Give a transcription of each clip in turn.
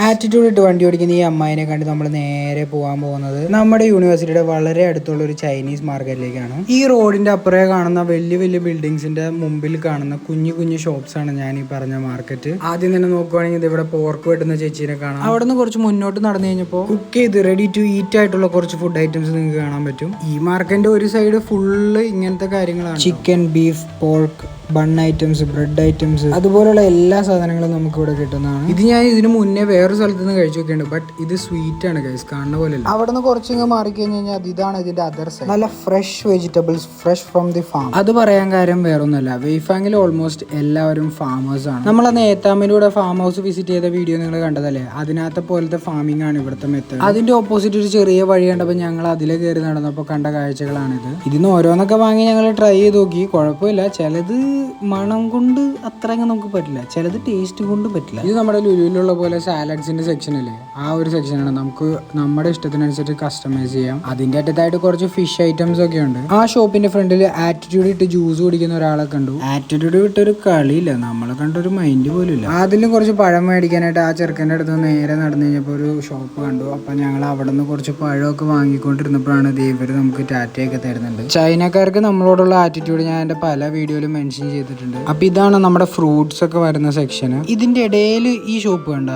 Attitude ഇട്ട് വണ്ടി ഓടിക്കുന്ന ഈ അമ്മായിനെ കണ്ട് നമ്മൾ നേരെ പോകാൻ പോകുന്നത് നമ്മുടെ യൂണിവേഴ്സിറ്റിയുടെ വളരെ അടുത്തുള്ള ഒരു ചൈനീസ് മാർക്കറ്റിലേക്കാണ്. ഈ റോഡിന്റെ അപ്പുറേ കാണുന്ന വലിയ വലിയ ബിൽഡിങ്സിന്റെ മുമ്പിൽ കാണുന്ന കുഞ്ഞു കുഞ്ഞു ഷോപ്സ് ആണ് ഞാൻ ഈ പറഞ്ഞ മാർക്കറ്റ്. ആദ്യം തന്നെ നോക്കുവാണെങ്കിൽ ഇത് ഇവിടെ പോർക്ക് വെട്ടുന്ന ചേച്ചീനെ കാണാം. അവിടെ നിന്ന് കുറച്ച് മുന്നോട്ട് നടന്നു കഴിഞ്ഞപ്പോൾ കുക്ക് ചെയ്ത് റെഡി ടു ഈറ്റ് ആയിട്ടുള്ള കുറച്ച് ഫുഡ് ഐറ്റംസ് നിങ്ങൾക്ക് കാണാൻ പറ്റും. ഈ മാർക്കറ്റിന്റെ ഒരു സൈഡ് ഫുള്ള് ഇങ്ങനത്തെ കാര്യങ്ങളാണ്. Chicken, beef, pork, bun items, bread items, അതുപോലുള്ള എല്ലാ സാധനങ്ങളും നമുക്ക് ഇവിടെ കിട്ടുന്നതാണ്. ഇത് ഞാൻ ഇതിനു മുന്നേ വേറൊരു സ്ഥലത്ത് നിന്ന് കഴിച്ചു നോക്കിയുണ്ട്. ബട്ട് ഇത് സ്വീറ്റ് ആണ് ഗൈസ്, കാണുന്ന പോലെ അല്ല. അവിടെ നിന്ന് കുറച്ചിങ്ങ് മാറിക്കഴിഞ്ഞ് കഴിഞ്ഞാൽ ഇതാണ് ഇതിന്റെ അതർ സൈഡ്. നല്ല fresh vegetables, fresh from the farm. അത് പറയാൻ കാര്യം വേറൊന്നുമല്ല, വെയ്ഫാങ്ങിൽ ഓൾമോസ്റ്റ് എല്ലാവരും ഫാമേഴ്സ് ആണ്. നമ്മൾ നേത്താമിലൂടെ ഫാം ഹൗസ് വിസിറ്റ് ചെയ്ത വീഡിയോ നിങ്ങൾ കണ്ടതല്ലേ, അതിനകത്തെ പോലത്തെ ഫാമിംഗ് ആണ് ഇവിടുത്തെ മെത്തേഡ്. അതിന്റെ ഓപ്പോസിറ്റ് ഒരു ചെറിയ വഴി കണ്ടപ്പോൾ ഞങ്ങൾ അതിലെ കയറി നടന്നപ്പോൾ കണ്ട കാഴ്ചകളാണിത്. ഇതിന് ഓരോന്നൊക്കെ വാങ്ങി ഞങ്ങൾ ട്രൈ ചെയ്ത് നോക്കി, കുഴപ്പമില്ല. ചിലത് മണം കൊണ്ട് അത്രയും നമുക്ക് പറ്റില്ല, ചിലത് ടേസ്റ്റ് കൊണ്ട് പറ്റില്ല. ഇത് നമ്മുടെ ലുലുവിലുള്ള പോലെ സാലഡ്സിന്റെ സെക്ഷൻ അല്ലേ, ആ ഒരു സെക്ഷനാണ്. നമുക്ക് നമ്മുടെ ഇഷ്ടത്തിനനുസരിച്ച് കസ്റ്റമൈസ് ചെയ്യാം. അതിന്റെ അറ്റത്തായിട്ട് കുറച്ച് ഫിഷ് ഐറ്റംസ് ഒക്കെ ഉണ്ട്. ആ ഷോപ്പിന്റെ ഫ്രണ്ടിൽ ആറ്റിറ്റ്യൂഡ് ഇട്ട് ജ്യൂസ് കുടിക്കുന്ന ഒരാളെ കണ്ടു. ആറ്റിറ്റ്യൂഡ് വിട്ടൊരു കളിയില്ല, നമ്മളെ കണ്ടൊരു മൈൻഡ് പോലും ഇല്ല. അതിലും കുറച്ച് പഴം മേടിക്കാനായിട്ട് ആ ചെറുക്കൻ്റെ അടുത്ത് നേരെ നടന്നു കഴിഞ്ഞപ്പോൾ ഒരു ഷോപ്പ് കണ്ടു. അപ്പൊ ഞങ്ങൾ അവിടെ നിന്ന് കുറച്ച് പഴമൊക്കെ വാങ്ങിക്കൊണ്ടിരുന്നപ്പോഴാണ് ഇവര് നമുക്ക് ടാറ്റയൊക്കെ തരുന്നുണ്ട്. ചൈനക്കാർക്ക് നമ്മളോടുള്ള ആറ്റിറ്റ്യൂഡ് ഞാൻ എന്റെ പല വീഡിയോയിലും മെൻഷൻ ചെയ്തിട്ടുണ്ട്. അപ്പൊ ഇതാണ് നമ്മുടെ ഫ്രൂട്ട്സ് ഒക്കെ വരുന്ന സെക്ഷൻ. ഇതിന്റെ ഇടയിൽ ഈ ഷോപ്പ് കണ്ട,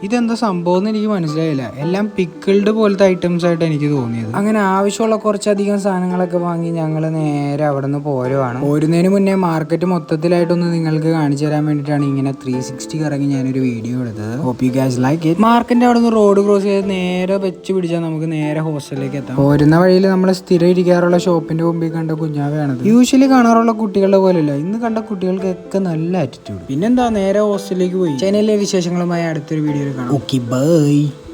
ഇതെന്താ സംഭവം എന്ന് എനിക്ക് മനസ്സിലായില്ല. എല്ലാം പിക്കിൾഡ് പോലത്തെ ഐറ്റംസ് ആയിട്ട് എനിക്ക് തോന്നിയത്. അങ്ങനെ ആവശ്യമുള്ള കുറച്ചധികം സാധനങ്ങളൊക്കെ വാങ്ങി ഞങ്ങൾ നേരെ അവിടെ നിന്ന് പോരുവാണ്. പോരുന്നതിന് മുന്നേ മാർക്കറ്റ് മൊത്തത്തിലായിട്ടൊന്ന് നിങ്ങൾക്ക് കാണിച്ചു തരാൻ വേണ്ടിയിട്ടാണ് ഇങ്ങനെ 360 കറങ്ങി ഞാനൊരു വീഡിയോ എടുത്തത്. Hope you guys like it. മാർക്കറ്റിന്റെ അവിടെ നിന്ന് റോഡ് ക്രോസ് ചെയ്ത് നേരെ വെച്ച് പിടിച്ചാൽ നമുക്ക് നേരെ ഹോസ്റ്റലിലേക്ക് എത്താം. പോരുന്ന വഴിയിൽ നമ്മൾ സ്ഥിരം ഇരിക്കാറുള്ള ഷോപ്പിന്റെ മുമ്പിൽ കണ്ട കുഞ്ഞാവയാണത്. യൂഷ്വലി കാണാറുള്ള കുട്ടികളുടെ പോലെയല്ല, ഇന്ന് കണ്ട കുട്ടികൾക്കൊക്കെ നല്ല ആറ്റിറ്റ്യൂഡ്. പിന്നെന്താ, നേരെ ഹോസ്റ്റലിലേക്ക് പോയി. ചൈനയിലെ വിശേഷങ്ങളുമായി അടുത്തൊരു വീഡിയോ. Okay, bye.